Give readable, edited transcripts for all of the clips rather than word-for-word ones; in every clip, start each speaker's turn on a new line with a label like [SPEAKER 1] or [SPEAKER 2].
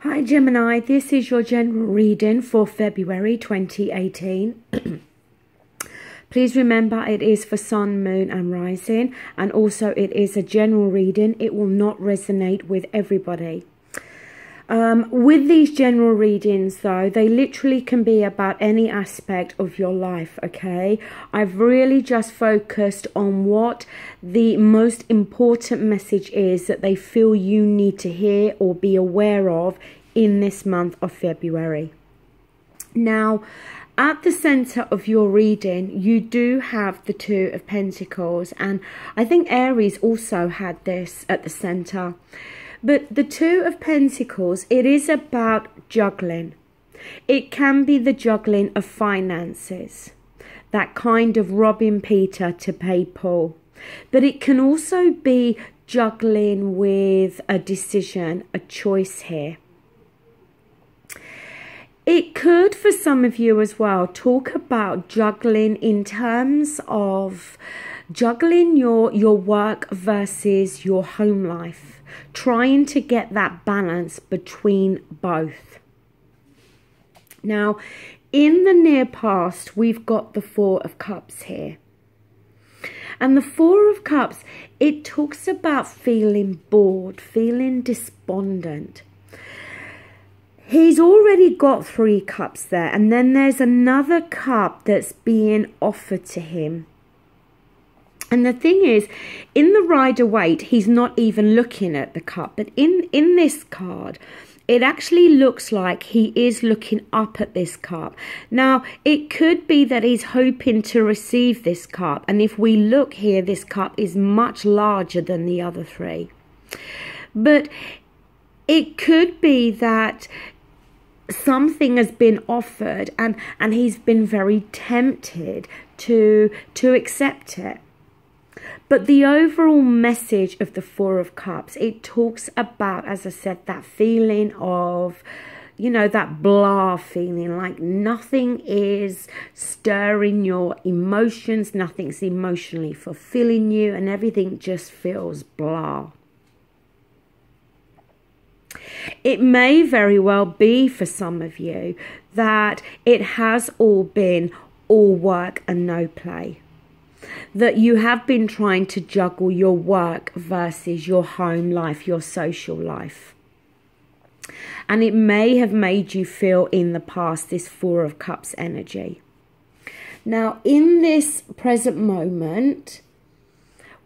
[SPEAKER 1] Hi Gemini, this is your general reading for February 2018. Please remember it is for Sun, Moon and Rising, and also it is a general reading. It will not resonate with everybody. With these general readings though, they literally can be about any aspect of your life, okay? I've really just focused on what the most important message is that they feel you need to hear or be aware of in this month of February. Now, at the center of your reading, you do have the Two of Pentacles, and I think Aries also had this at the center. But the Two of Pentacles, it is about juggling. It can be the juggling of finances, that kind of robbing Peter to pay Paul. But it can also be juggling with a decision, a choice here. It could, for some of you as well, talk about juggling in terms of juggling your work versus your home life, trying to get that balance between both. Now, in the near past, we've got the Four of Cups here. And the Four of Cups, it talks about feeling bored, feeling despondent. He's already got 3 cups there, and then there's another cup that's being offered to him. And the thing is, in the Rider-Waite, he's not even looking at the cup. But in this card, it actually looks like he is looking up at this cup. Now, it could be that he's hoping to receive this cup. And if we look here, this cup is much larger than the other 3. But it could be that something has been offered and he's been very tempted to accept it. But the overall message of the Four of Cups, it talks about, as I said, that feeling of, you know, that blah feeling, like nothing is stirring your emotions, nothing's emotionally fulfilling you, and everything just feels blah. It may very well be for some of you that it has all been all work and no play. That you have been trying to juggle your work versus your home life, your social life. And it may have made you feel in the past this Four of Cups energy. Now, in this present moment,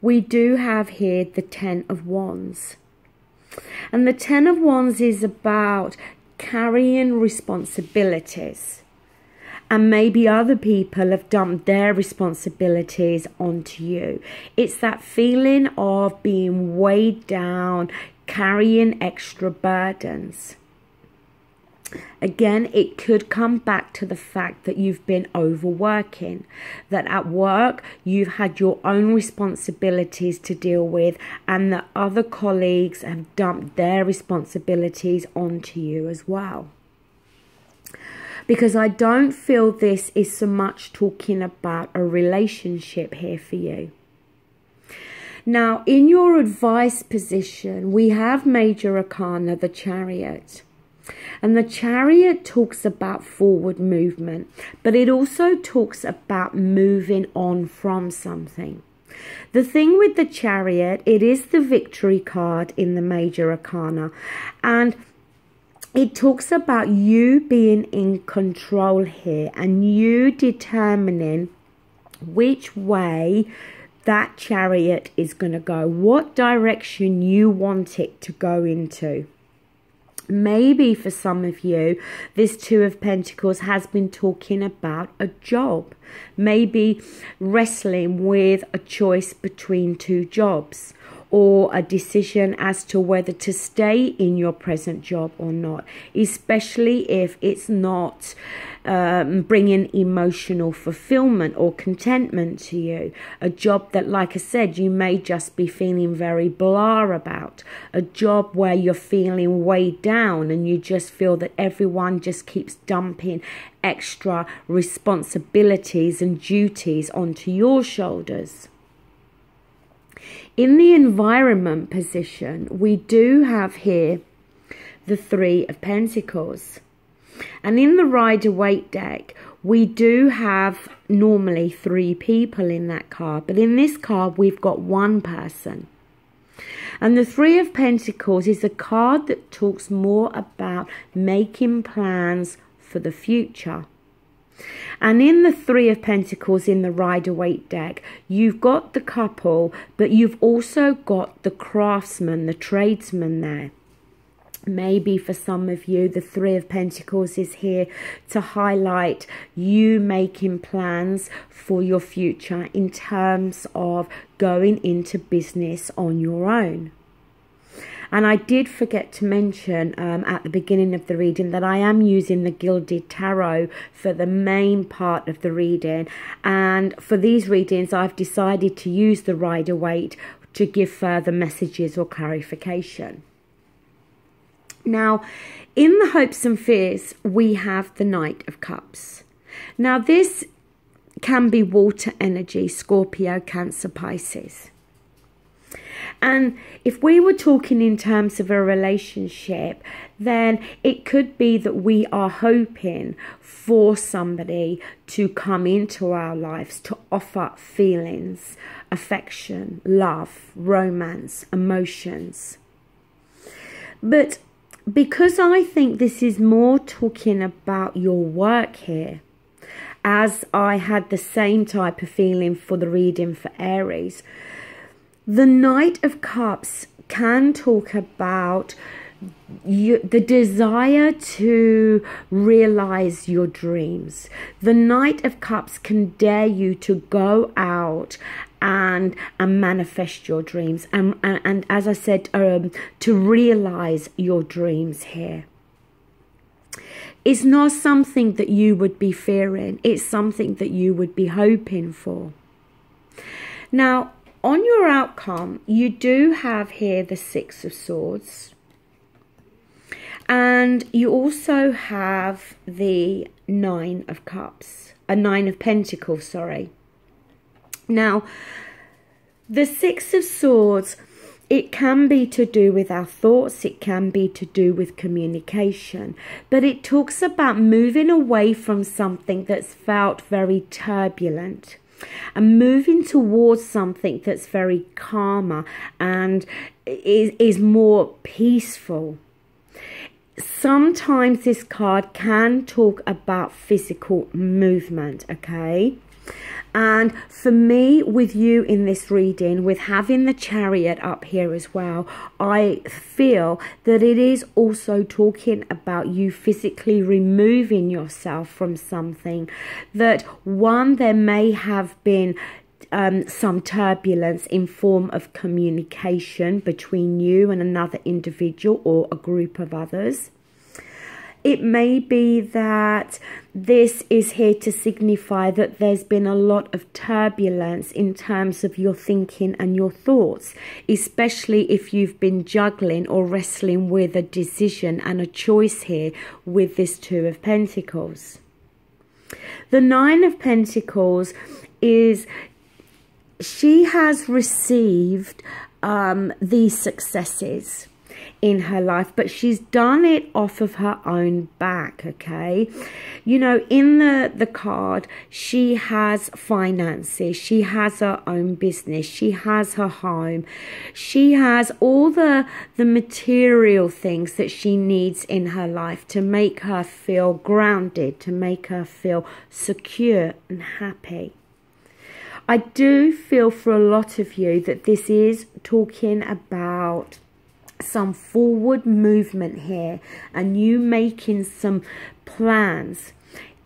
[SPEAKER 1] we do have here the Ten of Wands. And the Ten of Wands is about carrying responsibilities. And maybe other people have dumped their responsibilities onto you. It's that feeling of being weighed down, carrying extra burdens. Again, it could come back to the fact that you've been overworking, that at work you've had your own responsibilities to deal with, and that other colleagues have dumped their responsibilities onto you as well. Because I don't feel this is so much talking about a relationship here for you. Now, in your advice position, we have Major Arcana, the Chariot. And the Chariot talks about forward movement, but it also talks about moving on from something. The thing with the Chariot, it is the Victory card in the Major Arcana, and it talks about you being in control here and you determining which way that chariot is going to go, what direction you want it to go into. Maybe for some of you, this Two of Pentacles has been talking about a job. Maybe wrestling with a choice between 2 jobs, or a decision as to whether to stay in your present job or not, especially if it's not bringing emotional fulfillment or contentment to you. A job that, like I said, you may just be feeling very blah about. A job where you're feeling weighed down and you just feel that everyone just keeps dumping extra responsibilities and duties onto your shoulders. In the environment position, we do have here the Three of Pentacles. And in the Rider-Waite deck, we do have normally 3 people in that card. But in this card, we've got 1 person. And the Three of Pentacles is a card that talks more about making plans for the future. And in the Three of Pentacles in the Rider-Waite deck, you've got the couple, but you've also got the craftsman, the tradesman there. Maybe for some of you, the Three of Pentacles is here to highlight you making plans for your future in terms of going into business on your own. And I did forget to mention at the beginning of the reading that I am using the Gilded Tarot for the main part of the reading. And for these readings, I've decided to use the Rider-Waite to give further messages or clarification. Now, in the hopes and fears, we have the Knight of Cups. Now, this can be water energy, Scorpio, Cancer, Pisces. And if we were talking in terms of a relationship, then it could be that we are hoping for somebody to come into our lives to offer feelings, affection, love, romance, emotions. But because I think this is more talking about your work here, as I had the same type of feeling for the reading for Aries, the Knight of Cups can talk about the desire to realize your dreams. The Knight of Cups can dare you to go out and manifest your dreams, and as I said, to realize your dreams here. It's not something that you would be fearing, it's something that you would be hoping for. Now, on your outcome, you do have here the Six of Swords, and you also have the Nine of Cups, a Nine of Pentacles, sorry. Now, the Six of Swords, it can be to do with our thoughts, it can be to do with communication, but it talks about moving away from something that's felt very turbulent and moving towards something that's very calmer and is more peaceful. Sometimes this card can talk about physical movement, okay? And for me, with you in this reading, with having the Chariot up here as well, I feel that it is also talking about you physically removing yourself from something that, one, there may have been some turbulence in form of communication between you and another individual or a group of others. It may be that this is here to signify that there's been a lot of turbulence in terms of your thinking and your thoughts, especially if you've been juggling or wrestling with a decision and a choice here with this Two of Pentacles. The Nine of Pentacles is, she has received these successes in her life, but she's done it off of her own back, okay? You know, in the card, she has finances, she has her own business, she has her home, she has all the material things that she needs in her life to make her feel grounded, to make her feel secure and happy. I do feel for a lot of you that this is talking about some forward movement here and you making some plans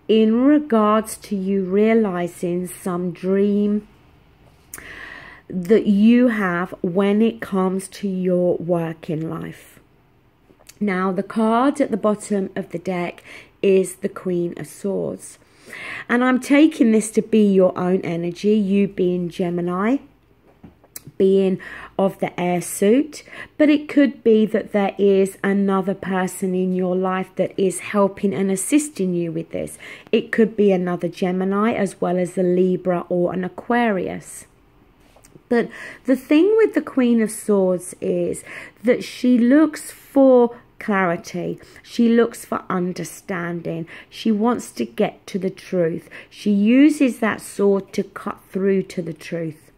[SPEAKER 1] in regards to you realizing some dream that you have when it comes to your work in life. Now, the card at the bottom of the deck is the Queen of Swords, and I'm taking this to be your own energy, you being Gemini, being of the air suit, but it could be that there is another person in your life that is helping and assisting you with this. It could be another Gemini as well as a Libra or an Aquarius. But the thing with the Queen of Swords is that she looks for clarity. She looks for understanding. She wants to get to the truth. She uses that sword to cut through to the truth.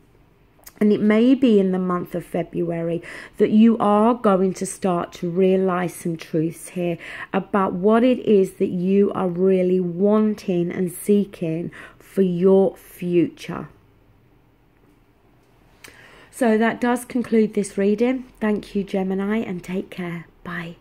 [SPEAKER 1] And it may be in the month of February that you are going to start to realize some truths here about what it is that you are really wanting and seeking for your future. So that does conclude this reading. Thank you, Gemini, and take care. Bye.